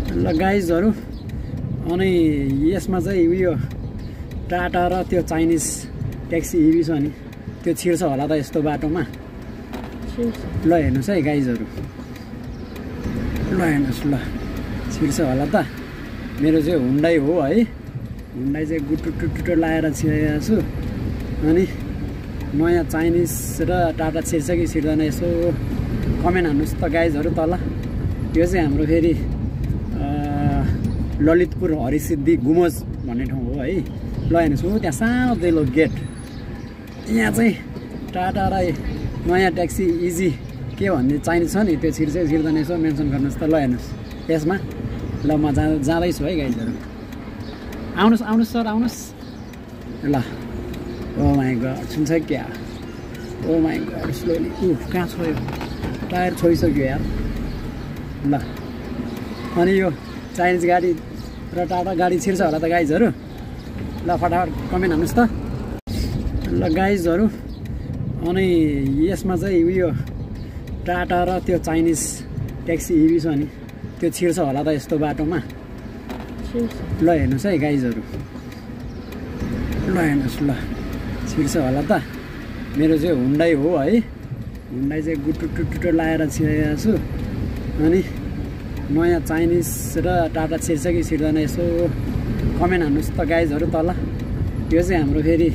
ल गाइजहरु अनि यसमा चाहिँ उयो टाटा र त्यो चाइनिज ट्याक्सी इभी छ नि त्यो छिर्छ होला त यस्तो बाटोमा ल हेर्नुस् है गाइजहरु ल हेर्नुस् ल छिर्छ होला त मेरो चाहिँ हुन्डाई हो है हुन्डाई चाहिँ गुटुटुटुटु लाएर छिरेको छु अनि नयाँ चाइनिज र टाटा छिर्छ कि छिर्दैन यसो कमेन्ट हान्नुस् त गाइजहरु तल यो चाहिँ हाम्रो फेरि ललितपुर हरिसिद्धि गुमज भन्ने ठाउँ हो है ल हेर्नुस् हो त्यहाँ सानो देलो गेट यहाँ चाहिँ टाटा र नयाँ ट्याक्सी इजी के भन्ने चाइनिज छ नि त्यो छिर्छ छिर्दैन यसो मेन्सन गर्नुहोस् त ल हेर्नुहोस् यसमा ल म जाँदैछु है गाइजहरु आउनुहोस् आउनुहोस् सर आउनुहोस् ल ओ माई गड सुन्छ क्या ओ माई गड स्लोली कहाँ छोयो टायर छोइसक्यो यार ल अनि यो चाइनिज गाडी र टाटा गाडी छिर्छ होला त गाइजहरु ल फटाफट कमेन्ट हान्नुस् त ल गाइजहरु अनि यसमा चाहिँ उयो टाटा र त्यो चाइनिज ट्याक्सी इभी छ नि त्यो छिर्छ होला त यस्तो बाटोमा ल हेर्नुस् है गाइजहरु ल हेर्नुस् ल छिर्छ होला त मेरो चाहिँ हुन्डाई हो है हुन्डाई चाहिँ गुटुटुटुटु लाएर छिरेको छु अनि नयाँ चाइनिज र टाटा छिर्छ कि छिर्दैन यसो कमेन्ट हान्नुस् त गाइजहरु तल यो चाहिँ हाम्रो फेरि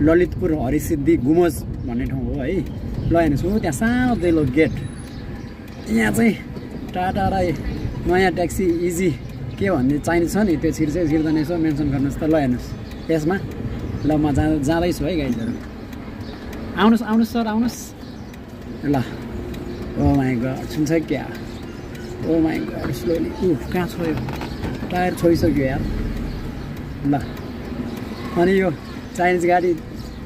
ललितपुर हरिसिद्धि गुमज भन्ने ठाउँ हो है ल हेर्नुस् हो त्यहाँ सानो देलो गेट यहाँ चाहिँ टाटा र नयाँ ट्याक्सी इजी के भन्ने चाइनिज छ नि त्यो छिर्छ छिर्दैन यसो मेन्सन गर्नुहोस् त ल हेर्नुहोस् यसमा ल म जाँदैछु है गाइजहरु आउनुहोस् आउनुहोस् सर आउनुहोस् ल ओ माई गड सुन्छ क्या ओ माई गड स्लोली कहाँ छोयो टायर छोइसक्यो यार ल अनि यो चाइनिज गाडी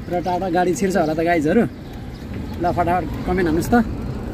र टाटा गाडी छिर्छ होला त गाइजहरु ल फटाफट कमेन्ट हान्नुस् त